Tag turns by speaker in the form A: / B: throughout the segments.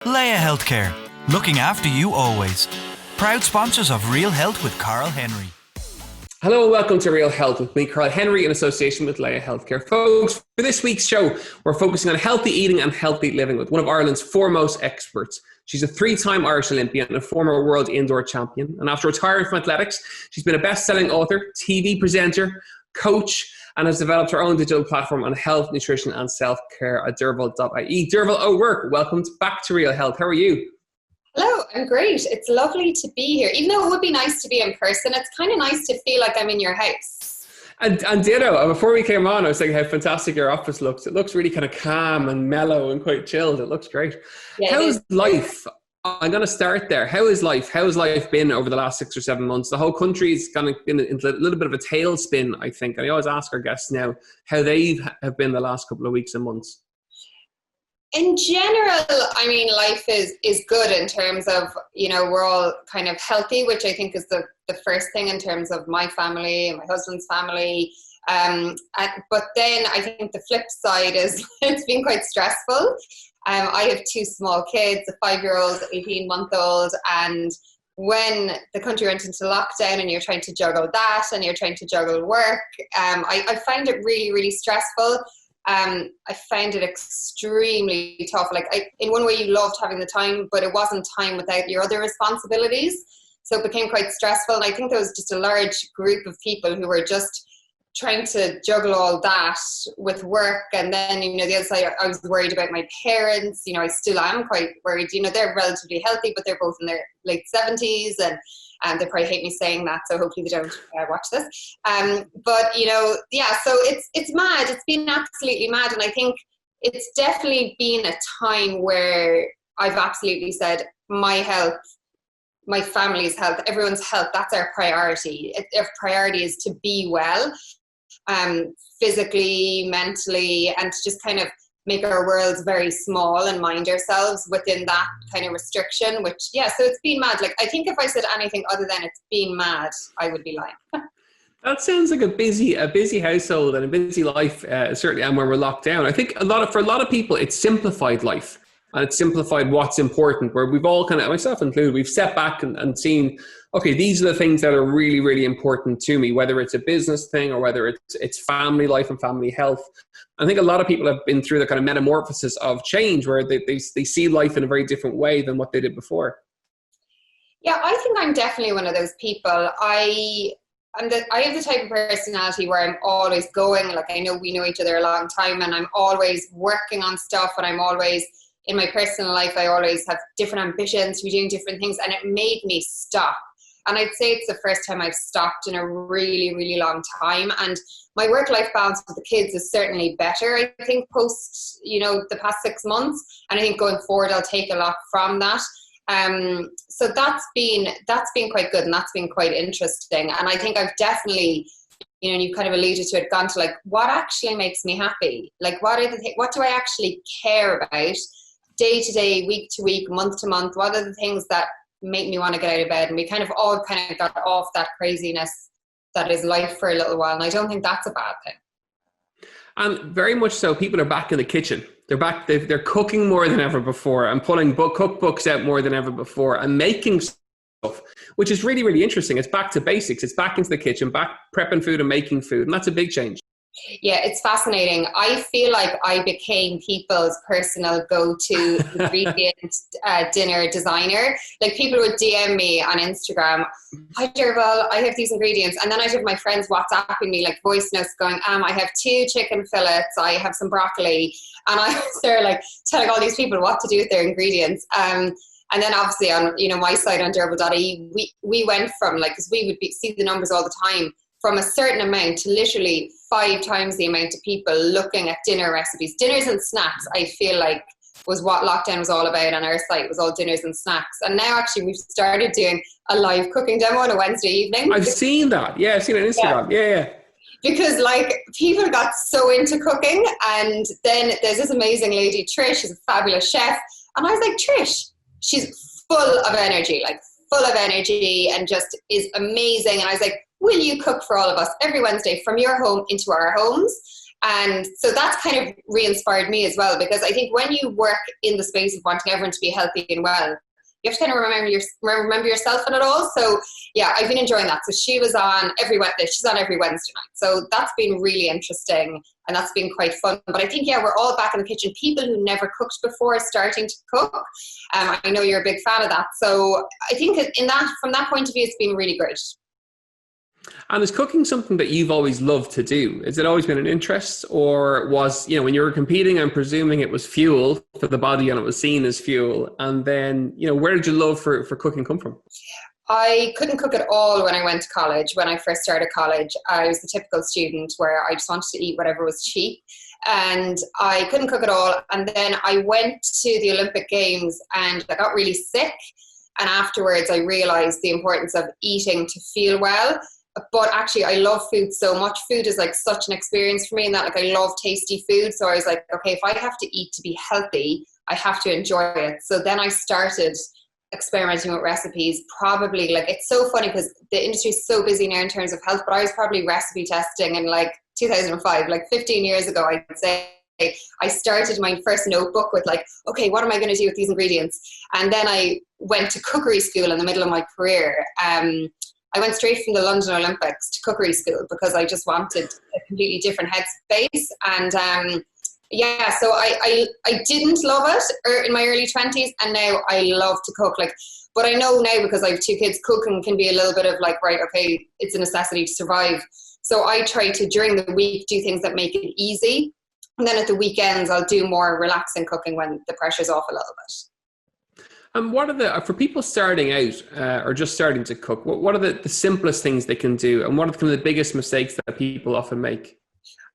A: Leia Healthcare, looking after you always. Proud sponsors of Real Health with Karl Henry.
B: Hello and welcome to Real Health with me, Karl Henry, in association with Leia Healthcare. Folks, for this week's show, we're focusing on healthy eating and healthy living with one of Ireland's foremost experts. She's a 3-time Irish Olympian and a former world indoor champion. And after retiring from athletics, she's been a best-selling author, TV presenter, coach, and has developed her own digital platform on health, nutrition, and self-care at Derval.ie. Derval O'Rourke, welcome back to Real Health. How are you?
C: Hello, I'm great. It's lovely to be here. Even though it would be nice to be in person, it's kind of nice to feel like I'm in your house.
B: And ditto, before we came on, I was thinking how fantastic your office looks. It looks really kind of calm and mellow and quite chilled. It looks great.
C: Yeah,
B: How's life? I'm going to start there. How is life? How has life been over the last 6 or 7 months? The whole country's kind of been in a little bit of a tailspin, I think. And I always ask our guests now how they have been the last couple of weeks and months.
C: In general, I mean, life is good in terms of, we're all kind of healthy, which I think is the first thing in terms of my family and my husband's family. But then I think the flip side is it's been quite stressful. I have 2 small kids, a 5-year-old, 18-month-old, and when the country went into lockdown and you're trying to juggle that and you're trying to juggle work, I find it really, really stressful. I found it extremely tough. In one way you loved having the time, but it wasn't time without your other responsibilities. So it became quite stressful. And I think there was just a large group of people who were just trying to juggle all that with work. And then, the other side, I was worried about my parents. I still am quite worried. They're relatively healthy, but they're both in their late 70s and they probably hate me saying that, so hopefully they don't watch this. But so it's mad. It's been absolutely mad. And I think it's definitely been a time where I've absolutely said my health, my family's health, everyone's health, that's our priority. Our priority is to be well, physically, mentally, and to just kind of make our worlds very small and mind ourselves within that kind of restriction, so it's been mad. I think if I said anything other than it's been mad, I would be lying.
B: That sounds like a busy household and a busy life, certainly, and when we're locked down. I think for a lot of people, it's simplified life and it's simplified what's important, where we've all kind of, myself included, we've stepped back and seen, okay, these are the things that are really, really important to me, whether it's a business thing or whether it's family life and family health. I think a lot of people have been through the kind of metamorphosis of change where they see life in a very different way than what they did before.
C: Yeah, I think I'm definitely one of those people. I have the type of personality where I'm always going, I know we know each other a long time and I'm always working on stuff, and I'm always, in my personal life, I always have different ambitions to be doing different things, and it made me stop. And I'd say it's the first time I've stopped in a really, really long time. And my work-life balance with the kids is certainly better, I think, post, the past 6 months. And I think going forward, I'll take a lot from that. So that's been quite good, and that's been quite interesting. And I think I've definitely, and you've kind of alluded to it, gone to what actually makes me happy? What do I actually care about day to day, week to week, month to month? What are the things that make me want to get out of bed? And we kind of all kind of got off that craziness that is life for a little while. And I don't think that's a bad thing.
B: And very much so, people are back in the kitchen. They're back, they're cooking more than ever before and pulling cookbooks out more than ever before and making stuff, which is really, really interesting. It's back to basics. It's back into the kitchen, back prepping food and making food. And that's a big change.
C: Yeah, it's fascinating. I feel like I became people's personal go-to ingredient dinner designer. People would DM me on Instagram, "Hi Derval, I have these ingredients." And then I'd have my friends WhatsApping me voice notes going, I have 2 chicken fillets, I have some broccoli. And I was there telling all these people what to do with their ingredients. And then obviously on my side on Derval.ie, we went from because we would see the numbers all the time, from a certain amount to literally 5 times the amount of people looking at dinner recipes. Dinners and snacks, I feel was what lockdown was all about on our site, was all dinners and snacks. And now actually we've started doing a live cooking demo on a Wednesday evening.
B: I've seen that. Yeah, I've seen it on Instagram. Yeah.
C: Because people got so into cooking, and then there's this amazing lady, Trish, she's a fabulous chef. And I was like, Trish, she's full of energy, and just is amazing. And I was like, will you cook for all of us every Wednesday from your home into our homes? And so that's kind of re-inspired me as well, because I think when you work in the space of wanting everyone to be healthy and well, you have to kind of remember yourself in it all. So yeah, I've been enjoying that. So she's on every Wednesday night. So that's been really interesting, and that's been quite fun. But I think, yeah, we're all back in the kitchen. People who never cooked before are starting to cook. I know you're a big fan of that. So I think from that point of view, it's been really great.
B: And is cooking something that you've always loved to do? Has it always been an interest, or was, when you were competing, I'm presuming it was fuel for the body and it was seen as fuel? And then, where did your love for cooking come from?
C: I couldn't cook at all when I went to college. When I first started college, I was the typical student where I just wanted to eat whatever was cheap, and I couldn't cook at all. And then I went to the Olympic Games and I got really sick. And afterwards I realized the importance of eating to feel well. But actually, I love food so much. Food is like such an experience for me, and that I love tasty food. So I was like, okay, if I have to eat to be healthy, I have to enjoy it. So then I started experimenting with recipes. Probably, it's so funny because the industry is so busy now in terms of health, but I was probably recipe testing in 2005, 15 years ago, I'd say. I started my first notebook with okay, what am I going to do with these ingredients? And then I went to cookery school in the middle of my career. I went straight from the London Olympics to cookery school because I just wanted a completely different headspace. And so I didn't love it in my early 20s, and now I love to cook. But I know now, because I have 2 kids, cooking can be a little bit of right, okay, it's a necessity to survive. So I try to, during the week, do things that make it easy. And then at the weekends, I'll do more relaxing cooking when the pressure's off a little bit.
B: And what are for people starting out or just starting to cook, what are the simplest things they can do? And what are the biggest mistakes that people often make?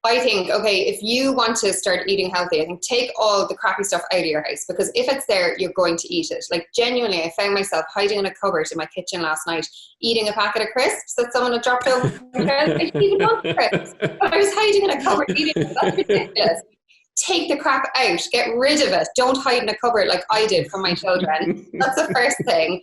C: I think, okay, if you want to start eating healthy, I think take all the crappy stuff out of your house, because if it's there, you're going to eat it. Genuinely, I found myself hiding in a cupboard in my kitchen last night, eating a packet of crisps that someone had dropped over. I didn't even want the crisps, but I was hiding in a cupboard eating them. That's ridiculous. Take the crap out, get rid of it. Don't hide in a cupboard like I did for my children. That's the first thing.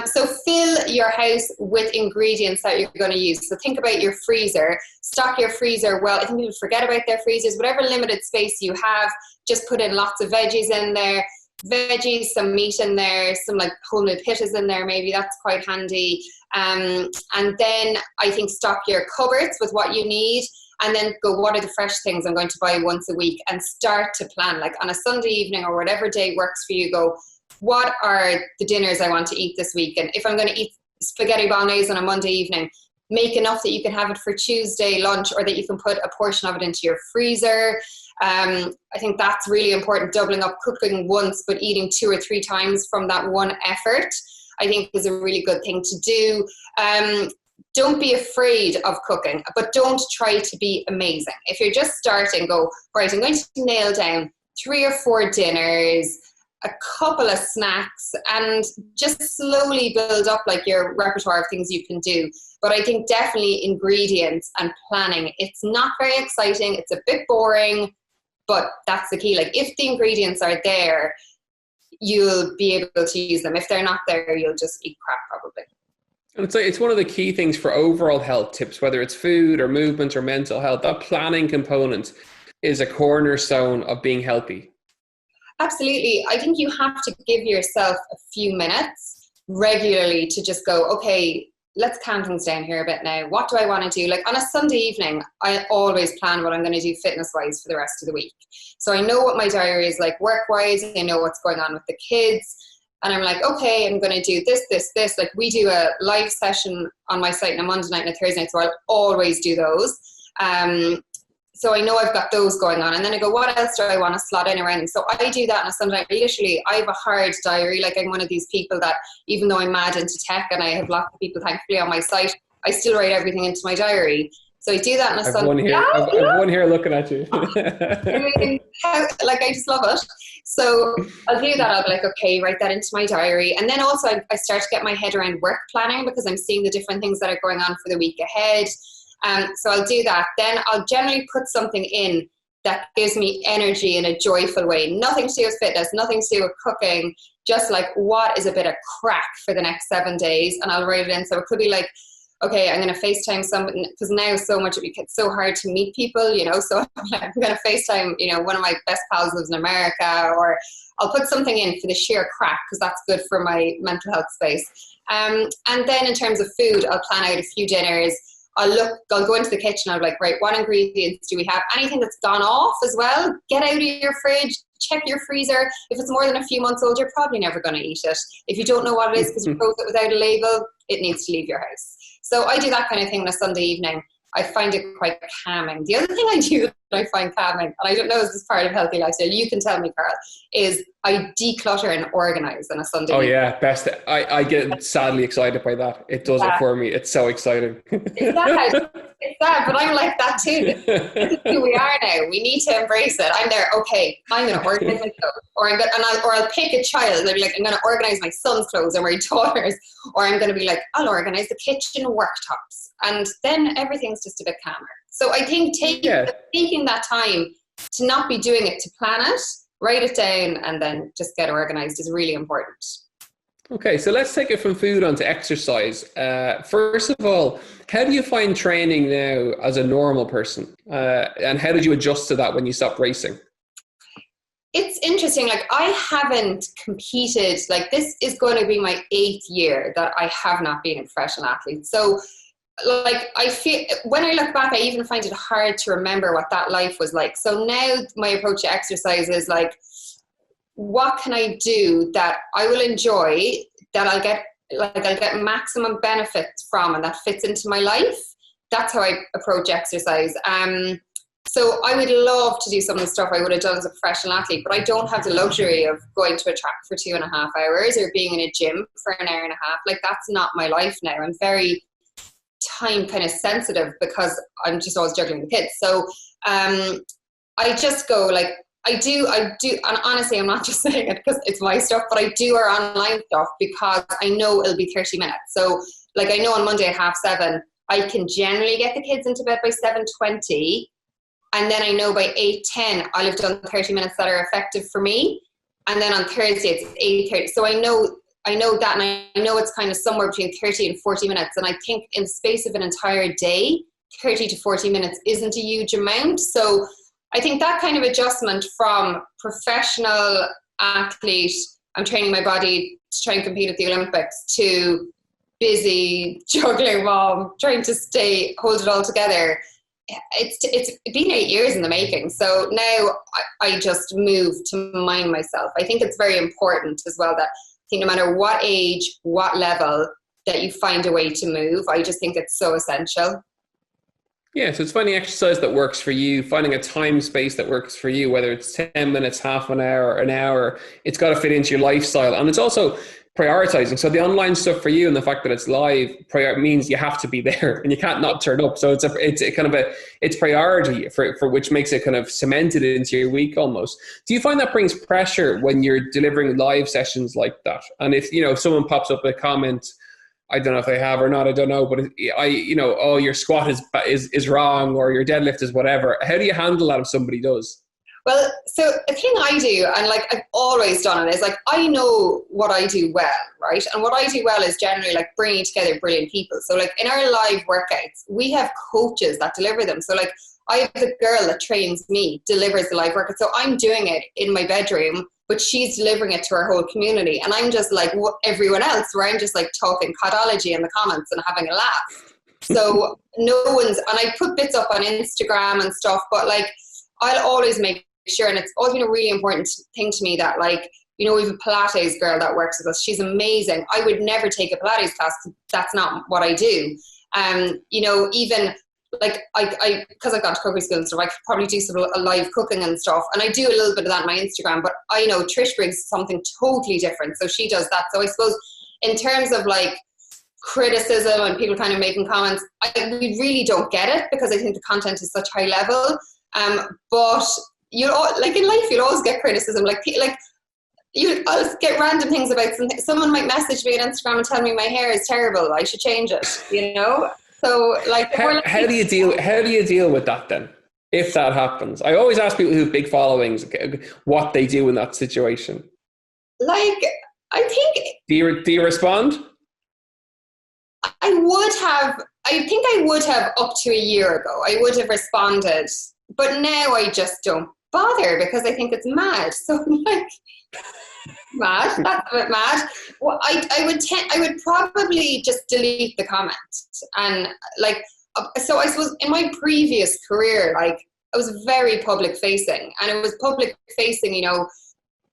C: So fill your house with ingredients that you're going to use. So think about your freezer, stock your freezer well. I think people forget about their freezers. Whatever limited space you have, just put in lots of veggies in there. Veggies, some meat in there, some wholemeal pittas in there, maybe that's quite handy. And then I think stock your cupboards with what you need. And then go, what are the fresh things I'm going to buy once a week? And start to plan, on a Sunday evening or whatever day works for you, go, what are the dinners I want to eat this week? And if I'm going to eat spaghetti bolognese on a Monday evening, make enough that you can have it for Tuesday lunch, or that you can put a portion of it into your freezer. I think that's really important. Doubling up cooking once, but eating 2 or 3 times from that one effort, I think is a really good thing to do. Don't be afraid of cooking, but don't try to be amazing. If you're just starting, go, right, I'm going to nail down 3 or 4 dinners, a couple of snacks, and just slowly build up your repertoire of things you can do. But I think definitely ingredients and planning, it's not very exciting. It's a bit boring, but that's the key. If the ingredients are there, you'll be able to use them. If they're not there, you'll just eat crap probably.
B: And it's one of the key things for overall health tips, whether it's food or movement or mental health. That planning component is a cornerstone of being healthy. Absolutely. I think you have to give yourself a few minutes regularly to just go, okay, let's calm things down here a bit now. What do I want to do? On a Sunday evening, I always plan what I'm going to do fitness-wise for the rest of the week. So I know what my diary is like work-wise. I know what's going on with the kids. And I'm like, okay, I'm going to do this. We do a live session on my site on a Monday night and a Thursday night, so I'll always do those. So I know I've got those going on. And then I go, what else do I want to slot in around? So I do that on a Sunday night. Literally, I have a hard diary. I'm one of these people that, even though I'm mad into tech and I have lots of people, thankfully, on my site, I still write everything into my diary. So I do that on a Sunday. I've one here looking at you.
C: I just love it. So I'll do that. I'll be like, okay, write that into my diary. And then also I start to get my head around work planning, because I'm seeing the different things that are going on for the week ahead. So I'll do that. Then I'll generally put something in that gives me energy in a joyful way. Nothing to do with fitness, nothing to do with cooking, just what is a bit of crack for the next 7 days. And I'll write it in. So it could be okay, I'm going to FaceTime someone, because now so much, it gets so hard to meet people, you know, so I'm going to FaceTime, you know, one of my best pals lives in America, or I'll put something in for the sheer crack, because that's good for my mental health space. And then in terms of food, I'll plan out a few dinners. I'll go into the kitchen. I'll be like, right, what ingredients do we have? Anything that's gone off as well, get out of your fridge, check your freezer. If it's more than a few months old, you're probably never going to eat it. If you don't know what it is because you froze it without a label, it needs to leave your house. So I do that kind of thing on a Sunday evening. I find it quite calming. The other thing I do that I find calming, and I don't know if this is part of healthy lifestyle, you can tell me, Karl, is I declutter and organize on a Sunday evening.
B: Yeah, best. I get sadly excited by that. It does it for me. It's so exciting.
C: It's sad, but I'm like that too. This is who we are now. We need to embrace it. I'm there. Okay, I'm going to organize my clothes, or I'll pick a child and I'll be like, I'm going to organize my son's clothes or my daughter's, or I'm going to be like, I'll organize the kitchen worktops, and then everything's just a bit calmer. So I think taking that time to not be doing it to plan it, write it down, and then just get organized is really important.
B: Okay, so let's take it from food onto exercise. First of all, how do you find training now as a normal person? And how did you adjust to that when you stopped racing?
C: It's interesting. Like, I haven't competed. Like, this is going to be my 8th year that I have not been a professional athlete. So, like, I feel, when I look back, I even find it hard to remember what that life was like. So now my approach to exercise is like, what can I do that I will enjoy, that I'll get maximum benefit from, and that fits into my life? That's how I approach exercise. So I would love to do some of the stuff I would have done as a professional athlete, but I don't have the luxury of going to a track for 2.5 hours or being in a gym for an hour and a half. Like, that's not my life now. I'm very time kind of sensitive because I'm just always juggling the kids. So I just go like, I do, and honestly, I'm not just saying it because it's my stuff, but I do our online stuff because I know it'll be 30 minutes. So, like, I know on Monday at 7:30, I can generally get the kids into bed by 7:20, and then I know by 8:10, I'll have done 30 minutes that are effective for me. And then on Thursday, it's 8:30. So I know that, and I know it's kind of somewhere between 30 and 40 minutes. And I think in the space of an entire day, 30 to 40 minutes isn't a huge amount. So I think that kind of adjustment from professional athlete, I'm training my body to try and compete at the Olympics, to busy juggling mom, trying to hold it all together. It's been 8 years in the making. So now I just move to mind myself. I think it's very important as well that I think no matter what age, what level, that you find a way to move. I just think it's so essential.
B: Yeah, so it's finding exercise that works for you, finding a time space that works for you, whether it's 10 minutes, half an hour, an hour. It's got to fit into your lifestyle. And it's also prioritizing. So the online stuff for you and the fact that it's live means you have to be there and you can't not turn up. So it's priority for which makes it kind of cemented into your week almost. Do you find that brings pressure when you're delivering live sessions like that? And if, someone pops up with a comment, I don't know if they have or not, I don't know, but your squat is wrong or your deadlift is whatever. How do you handle that if somebody does?
C: Well, so the thing I do, and like I've always done it, is like I know what I do well, right? And what I do well is generally like bringing together brilliant people. So like in our live workouts, we have coaches that deliver them. So like I have the girl that trains me, delivers the live workout. So I'm doing it in my bedroom, but she's delivering it to our whole community. And I'm just like everyone else, where I'm just like talking podology in the comments and having a laugh. So and I put bits up on Instagram and stuff, but like I'll always make sure, and it's always been a really important thing to me that like, we have a Pilates girl that works with us. She's amazing. I would never take a Pilates class. That's not what I do. Even like because I've gone to cookery school and stuff, I could probably do some live cooking and stuff. And I do a little bit of that on my Instagram, but I know Trish brings something totally different. So she does that. So I suppose in terms of like criticism and people kind of making comments, we really don't get it because I think the content is such high level. But like in life, you'll always get criticism. I'll get random things about something. Someone might message me on Instagram and tell me my hair is terrible. I should change it. So like,
B: how do you deal with that then? If that happens, I always ask people who have big followings what they do in that situation.
C: Like, I think.
B: Do you respond?
C: I think I would have up to a year ago. I would have responded, but now I just don't bother because I think it's mad. So I'm like, mad? That's a bit mad. Well, I would probably just delete the comment. And like, so I suppose in my previous career, like I was very public facing, and it was public facing, you know,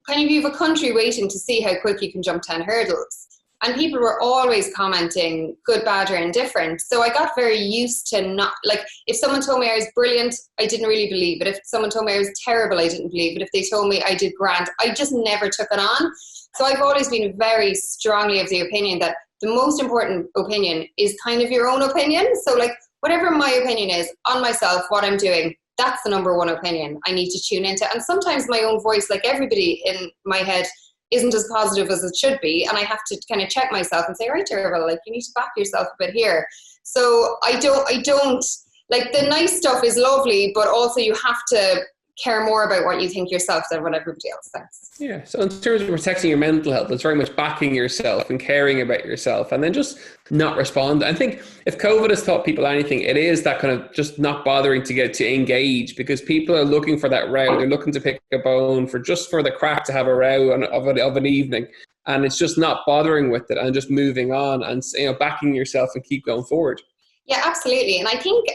C: kind of you have a country waiting to see how quick you can jump 10 hurdles. And people were always commenting good, bad, or indifferent. So I got very used to not, like, if someone told me I was brilliant, I didn't really believe it. If someone told me I was terrible, I didn't believe it. If they told me I did grand, I just never took it on. So I've always been very strongly of the opinion that the most important opinion is kind of your own opinion. So like, whatever my opinion is on myself, what I'm doing, that's the number one opinion I need to tune into. And sometimes my own voice, like everybody in my head, isn't as positive as it should be. And I have to kind of check myself and say, right, Derval, like you need to back yourself a bit here. So I don't, like the nice stuff is lovely, but also you have to care more about what you think yourself than what everybody else thinks.
B: Yeah. So in terms of protecting your mental health, it's very much backing yourself and caring about yourself, and then just not respond. I think if COVID has taught people anything, it is that kind of just not bothering to get to engage, because people are looking for that row. They're looking to pick a bone for the crack to have a row of an evening. And it's just not bothering with it and just moving on and, you know, backing yourself and keep going forward.
C: Yeah, absolutely. And I think,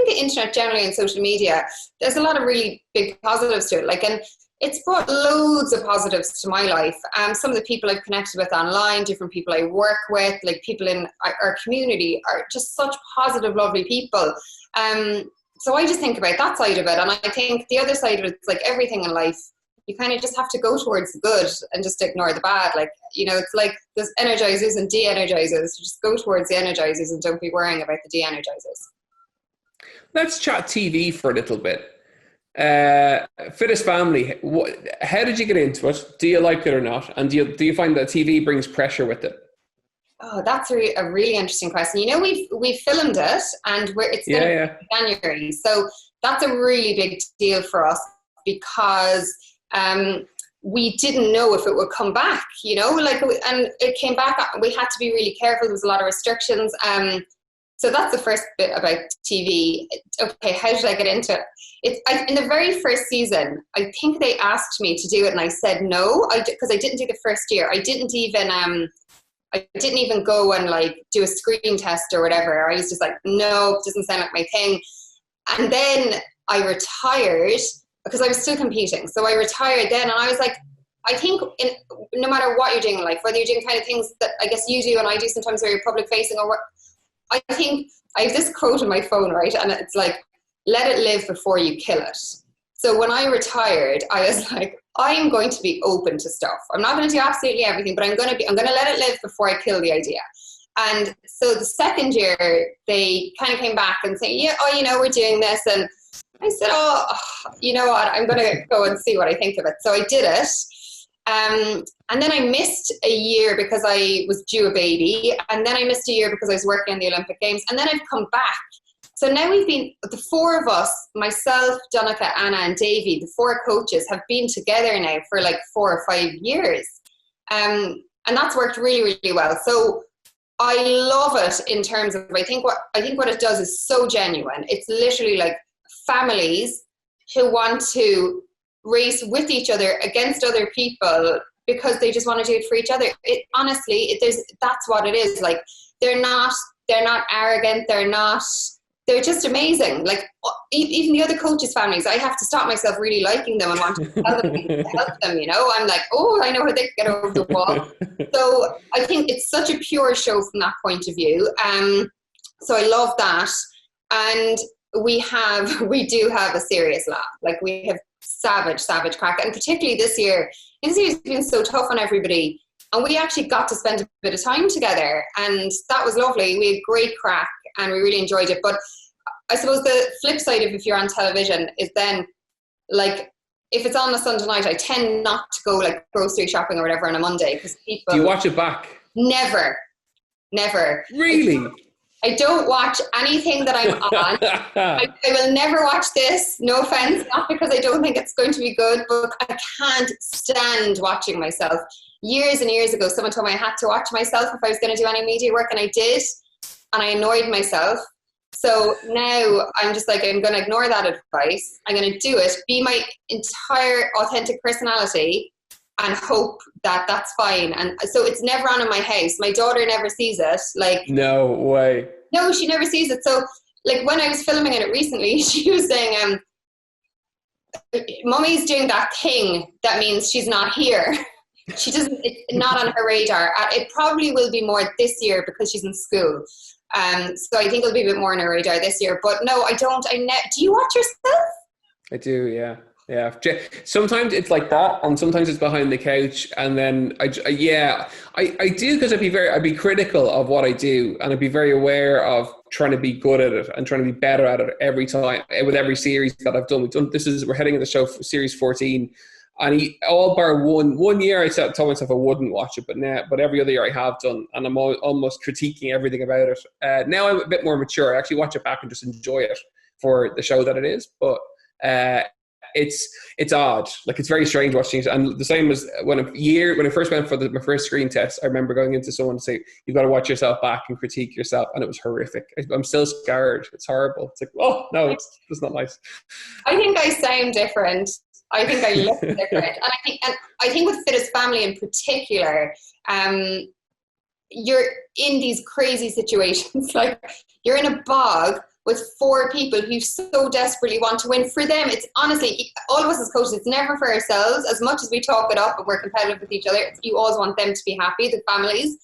C: the internet generally and social media, there's a lot of really big positives to it. Like, and it's brought loads of positives to my life. Some of the people I've connected with online, different people I work with, like people in our community are just such positive, lovely people. So I just think about that side of it. And I think the other side of it is like everything in life, you kind of just have to go towards the good and just ignore the bad. Like, you know, it's like there's energizers and de-energizers. So just go towards the energizers and don't be worrying about the de-energizers.
B: Let's chat TV for a little bit. Fittest Family, how did you get into it? Do you like it or not? And do you find that TV brings pressure with it?
C: Oh, that's a really interesting question. You know, we filmed it, and it's going to be January. So that's a really big deal for us because we didn't know if it would come back, you know, and it came back. We had to be really careful. There was a lot of restrictions. So that's the first bit about TV. Okay, how did I get into it? In the very first season, I think they asked me to do it, and I said no, because I didn't do the first year. I didn't even go and like do a screen test or whatever. I was just like, no, it doesn't sound like my thing. And then I retired because I was still competing. So I retired then, and I was like, I think no matter what you're doing in life, whether you're doing kind of things that I guess you do and I do sometimes where you're public facing, or I think I have this quote on my phone, right? And it's like, let it live before you kill it. So when I retired, I was like, I am going to be open to stuff. I'm not going to do absolutely everything, but I'm going to let it live before I kill the idea. And so the second year, they kind of came back and saying, we're doing this. And I said, you know what? I'm going to go and see what I think of it. So I did it. And then I missed a year because I was due a baby. And then I missed a year because I was working on the Olympic Games. And then I've come back. So now we've been, the four of us, myself, Donica, Anna, and Davy, the four coaches have been together now for like 4 or 5 years. And that's worked really, really well. So I love it in terms of, I think what it does is so genuine. It's literally like families who want to race with each other against other people because they just want to do it for each other. That's what it is. Like they're not arrogant. They're just amazing. Like even the other coaches' families, I have to stop myself really liking them and wanting to tell them to help them, you know. I'm like, I know how they get over the wall. So I think it's such a pure show from that point of view. So I love that. And we do have a serious laugh. Like we have savage crack. And particularly this year has been so tough on everybody. And we actually got to spend a bit of time together, and that was lovely. We had great crack and we really enjoyed it. But I suppose the flip side of if you're on television is then, like, if it's on a Sunday night, I tend not to go like grocery shopping or whatever on a Monday because people...
B: Do you watch it back?
C: Never.
B: Really?
C: I don't watch anything that I'm on. I will never watch this, no offense, not because I don't think it's going to be good, but I can't stand watching myself. years and years ago, someone told me I had to watch myself if I was going to do any media work, and I did, and I annoyed myself. So now I'm just like, I'm going to ignore that advice. I'm going to do it, be my entire authentic personality, and hope that that's fine. And so it's never on in my house. My daughter never sees it. Like,
B: no way.
C: No, she never sees it. So like when I was filming it recently, she was saying, Mummy's doing that thing that means she's not here. She doesn't, it's not on her radar. It probably will be more this year because she's in school. So I think it'll be a bit more on her radar this year. But no, I don't. Do you watch yourself?
B: I do, yeah. Yeah. Sometimes it's like that, and sometimes it's behind the couch. And then I do, because I'd be critical of what I do, and I'd be very aware of trying to be good at it and trying to be better at it every time with every series that I've done. We're heading into the show for series 14. And all bar one year, I told myself I wouldn't watch it, but every other year I have done, and I'm almost critiquing everything about it. Now I'm a bit more mature. I actually watch it back and just enjoy it for the show that it is. But it's odd. Like, it's very strange watching it. And the same as when I first went for my first screen test, I remember going into someone to say, you've got to watch yourself back and critique yourself. And it was horrific. I'm still scarred. It's horrible. It's like, oh no, it's not nice.
C: I think I sound different. I think I look different. And I think with Fit as Family in particular, you're in these crazy situations. Like, you're in a bog with 4 people who so desperately want to win. For them, it's honestly, all of us as coaches, it's never for ourselves. As much as we talk it up and we're competitive with each other, you always want them to be happy, the families.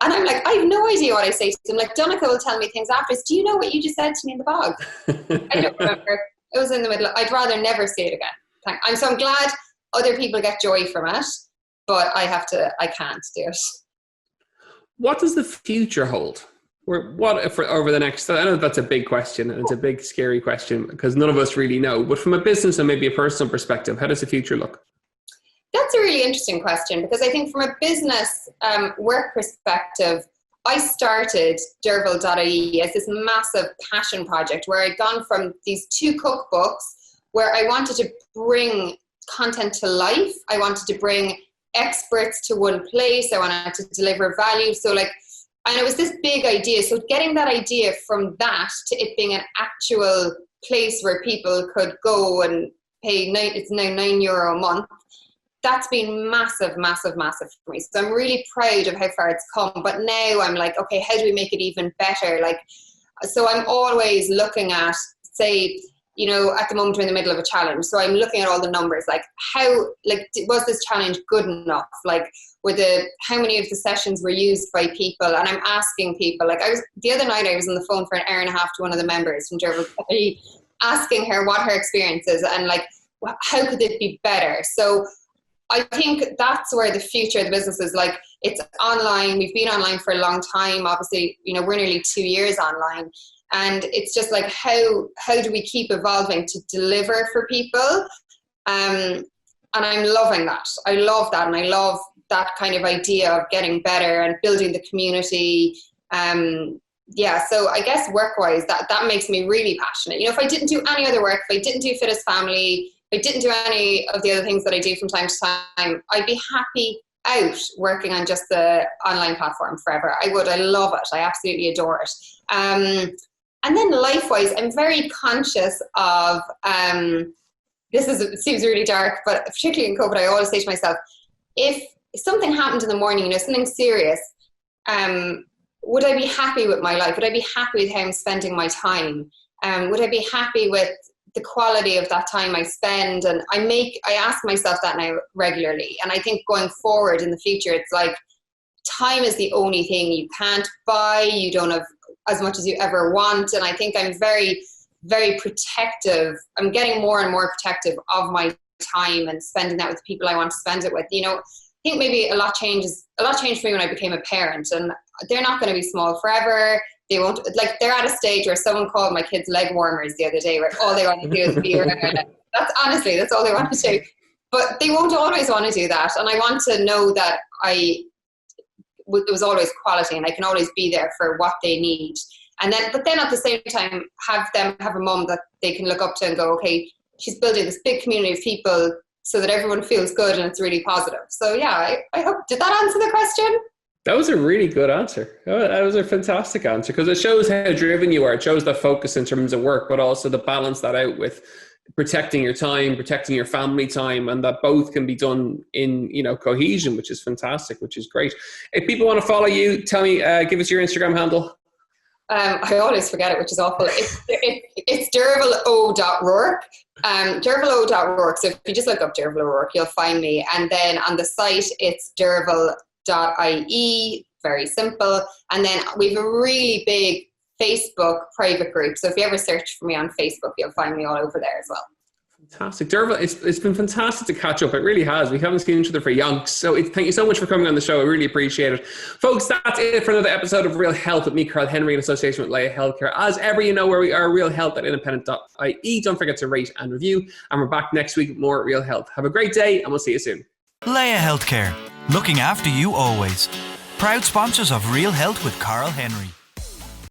C: And I'm like, I have no idea what I say to them. Like, Donica will tell me things after. Do you know what you just said to me in the bog? I don't remember. It was in the middle. I'd rather never say it again. I'm glad other people get joy from it, but I can't do it.
B: What does the future hold? Over the next, I know that's a big question, and it's a big scary question because none of us really know, but from a business and maybe a personal perspective, how does the future look?
C: That's a really interesting question, because I think from a business work perspective, I started Derval.ie as this massive passion project where I'd gone from these 2 cookbooks where I wanted to bring content to life. I wanted to bring experts to one place. I wanted to deliver value. And it was this big idea. So getting that idea from that to it being an actual place where people could go and pay, it's now €9 a month. That's been massive, massive, massive for me. So I'm really proud of how far it's come. But now I'm like, okay, how do we make it even better? So I'm always looking at, say, at the moment we're in the middle of a challenge. So I'm looking at all the numbers, was this challenge good enough? How many of the sessions were used by people? And I'm asking people, the other night I was on the phone for an hour and a half to one of the members from Derval.ie, asking her what her experience is and how could it be better? So I think that's where the future of the business is. It's online. We've been online for a long time. Obviously, we're nearly 2 years online. And it's just how do we keep evolving to deliver for people? And I'm loving that. I love that. And I love that kind of idea of getting better and building the community. So I guess work-wise, that makes me really passionate. If I didn't do any other work, if I didn't do Fit as Family, if I didn't do any of the other things that I do from time to time, I'd be happy out working on just the online platform forever. I would. I love it. I absolutely adore it. And then life-wise, I'm very conscious of, it seems really dark, but particularly in COVID, I always say to myself, if something happened in the morning, something serious, would I be happy with my life? Would I be happy with how I'm spending my time? Would I be happy with the quality of that time I spend? And I ask myself that now regularly. And I think going forward in the future, it's time is the only thing you can't buy. You don't have as much as you ever want. And I think I'm very, very protective. I'm getting more and more protective of my time and spending that with people I want to spend it with. I think maybe a lot changed for me when I became a parent, and they're not going to be small forever. They won't, they're at a stage where someone called my kids leg warmers the other day, where all they want to do is be around it. That's all they want to do. But they won't always want to do that. And I want to know that it was always quality and I can always be there for what they need. But then at the same time, have a mum that they can look up to and go, okay, she's building this big community of people so that everyone feels good and it's really positive. So yeah, I hope, did that answer the question?
B: That was a really good answer. That was a fantastic answer, because it shows how driven you are. It shows the focus in terms of work, but also to balance that out with protecting your time, protecting your family time, and that both can be done in, cohesion, which is fantastic, which is great. If people want to follow you, tell me, give us your Instagram handle.
C: I always forget it, which is awful. It's Derval O'Rourke. Derval O'Rourke. So if you just look up Derval O'Rourke, you'll find me. And then on the site, it's Derval.ie. Very simple. And then we have a really big Facebook private group. So if you ever search for me on Facebook, you'll find me all over there as well.
B: Fantastic. Derval, it's been fantastic to catch up. It really has. We haven't seen each other for yonks. So thank you so much for coming on the show. I really appreciate it. Folks, that's it for another episode of Real Health with me, Karl Henry, in association with Leia Healthcare. As ever, you know where we are, realhealth.independent.ie. Don't forget to rate and review. And we're back next week with more Real Health. Have a great day, and we'll see you soon.
A: Leia Healthcare, looking after you always. Proud sponsors of Real Health with Karl Henry.